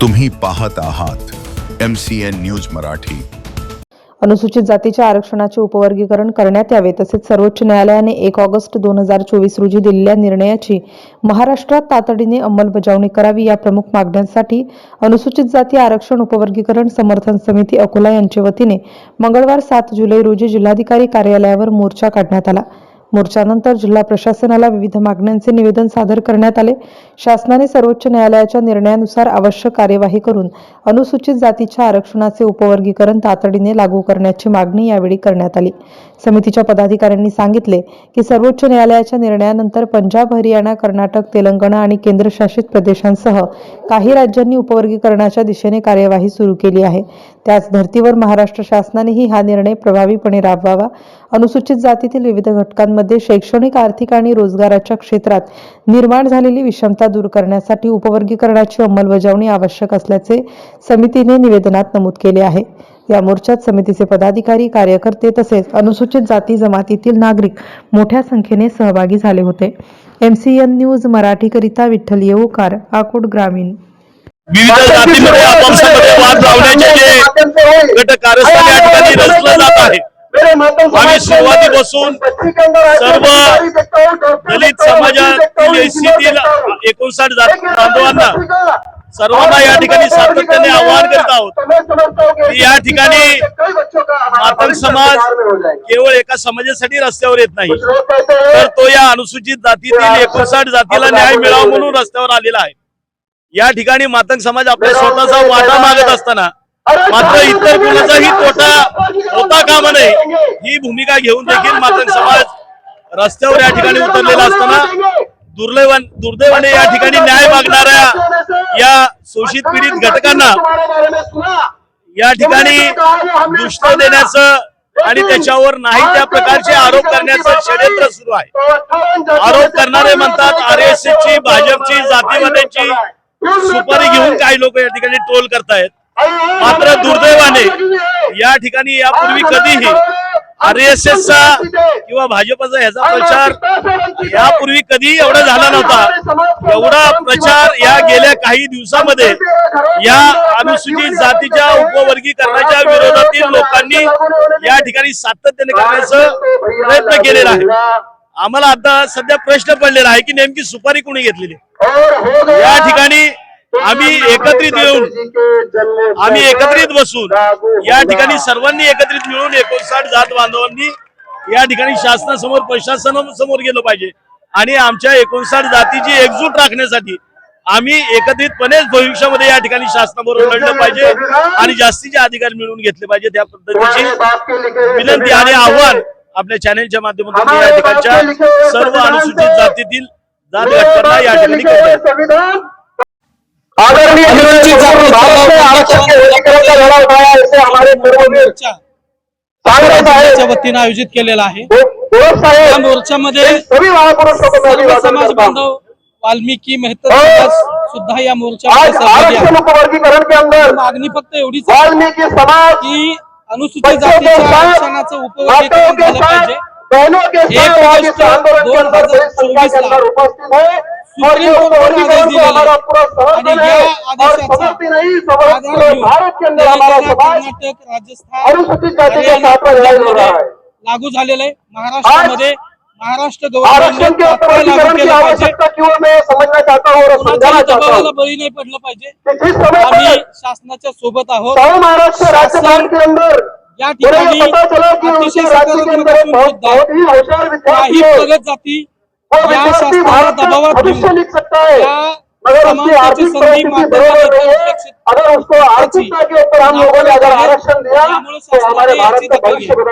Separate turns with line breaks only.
तुम्ही पाहत आहात MCN न्यूज मराठी।
अनुसूचित जातीच्या आरक्षणाचे उपवर्गीकरण करण्यात यावे तसेच सर्वोच्च न्यायालयाने 1 ऑगस्ट 2024 रोजी दिलेल्या निर्णयाची महाराष्ट्रात तातडीने अंमलबजावणी करावी या प्रमुख मागण्यांसाठी अनुसूचित जाती आरक्षण उपवर्गीकरण समर्थन समिती अकोला यांच्या वतीने मंगळवार 7 जुलै रोजी जिल्हाधिकारी कार्यालयावर मोर्चा काढण्यात आला। मोर्चानंतर जिल्हा प्रशासनाला विविध मागण्यांचे निवेदन सादर करण्यात आले। शासनाने सर्वोच्च न्यायालयाच्या निर्णयानुसार आवश्यक कार्यवाही करून अनुसूचित जातीच्या आरक्षणाचे उपवर्गीकरण तातडीने लागू करण्याची मागणी यावेळी करण्यात आली। समितीच्या पदाधिकाऱ्यांनी सांगितले की सर्वोच्च न्यायालयाच्या निर्णयानंतर पंजाब, हरियाणा, कर्नाटक, तेलंगणा आणि केंद्रशासित प्रदेशांसह काही राज्यांनी उपवर्गीकरणाच्या दिशेने कार्यवाही सुरू केली आहे। त्याच धर्तीवर महाराष्ट्र शासनानेही हा निर्णय प्रभावीपणे राबवावा। अनुसूचित जातीतील विविध घटकांमध्ये शैक्षणिक, आर्थिक आणि रोजगाराच्या क्षेत्रात निर्माण झालेली विषमता दूर करण्यासाठी उपवर्गीकरणाची अंमलबजावणी आवश्यक असल्याचे समितीने निवेदनात नमूद केले आहे। या मोर्चात समितीचे पदाधिकारी, कार्यकर्ते तसेच अनुसूचित जाती जमातीतील नागरिक मोठ्या संख्येने सहभागी झाले होते। MCN न्यूज मराठीकरिता विठ्ठल येऊकार, आकोट ग्रामीण।
विविध जातीमध्ये आपापसामध्ये वाद लावण्याचे जे गट कारस्थान या ठिकाणी रचलं जात आहे। आम्ही सुरुवातीपासून सर्व दलित समाजातील एससीतील 59 जाती बांधवांना सर्वांना या ठिकाणी सातत्याने आवाहन करत आहोत की या ठिकाणी मातंग समाज केवळ एका समाजासाठी रस्त्यावर येत नाही, तर तो या अनुसूचित जातीतील 59 जातीला न्याय मिळावा म्हणून रस्त्यावर आलेला आहे। या ठिकाणी मातंग समाज आपल्या स्वतःचा वाटा मागत असताना मात्र इतर कोणाचाही तोटा होता कामा नये ही भूमिका घेऊन देखील मातंग समाज रस्त्यावर या ठिकाणी उतरलेला असताना दुर्दैवाने या ठिकाणी न्याय मागणाऱ्या या शोषित पीडित घटकांना या ठिकाणी दुष्ट देण्याचं आणि त्याच्यावर नाही त्या प्रकारचे आरोप करण्याचं षडयंत्र सुरू आहे। आरोप करणारे म्हणतात RSS ची, भाजपची, जातीवाद्यांची सुपारी घेऊन काही लोक या ठिकाणी ट्रोल करतायत। मात्र दुर्दैवाने या ठिकाणी यापूर्वी कधीही RSS चा किंवा भाजपचा ह्याचा प्रचार यापूर्वी कधीही एवढा झाला नव्हता। एवढा प्रचार या गेल्या काही दिवसांमध्ये या अनुसूचित जातीच्या उपवर्गीकरणाच्या विरोधातील लोकांनी या ठिकाणी सातत्याने करण्याचा प्रयत्न केलेला आहे। आम्हाला आता सध्या प्रश्न पडलेला आहे की नेमकी सुपारी कोणी घेतलेली। या ठिकाणी आम्ही एकत्रित बसून या ठिकाणी सर्वांनी एकत्रित मिळून 59 जात बांधवांनी या ठिकाणी शासनासमोर, प्रशासनासमोर गेलो पाहिजे आणि आमच्या 59 जातीची एकजूट राखण्यासाठी आम्ही एकत्रितपणे भविष्यामध्ये या ठिकाणी शासनाबरोबर लढलं पाहिजे आणि जास्तीचे अधिकार मिळवून घेतले पाहिजे। त्या पद्धतीची विनंती आणि आव्हान आपल्या चॅनेलच्या माध्यमातून या ठिकाणच्या सर्व अनुसूचित जातीतील जात घटकांना या ठिकाणी करतो।
वतीने आयोजित केलेला आहे। या मोर्चामध्ये सर्व समाज बांधव, वाल्मिकी, मेहतर समाज सुद्धा या मोर्चामध्ये सहभागी आहे। मागणी फक्त एवढीच आहे की अनुसूचित जातीच्या आरक्षणाचं उपवर्गीकरण झालं पाहिजे। 1 ऑगस्ट 2024 ला सुप्रीम कोर्टाने आदेश दिलेला आणि या आदेशाचा कर्नाटक, राजस्थान, हरियाणा, पंजाबमध्ये लागू झालेलं आहे। महाराष्ट्रामध्ये महाराष्ट्र गव्हर्नमेंटने लागू केलं पाहिजे। कोणाच्याही दबावाला बळी नाही पडलं पाहिजे। आम्ही शासनाच्या सोबत आहोत। शासन या ठिकाणी अतिशय सकारात्मक असून सुद्धा काही प्रगत जाती या शासनाला दबावात घेऊन या समाजाची संधी माध्यमातून त्यामुळे शासनाने याची दखल घ्यावी।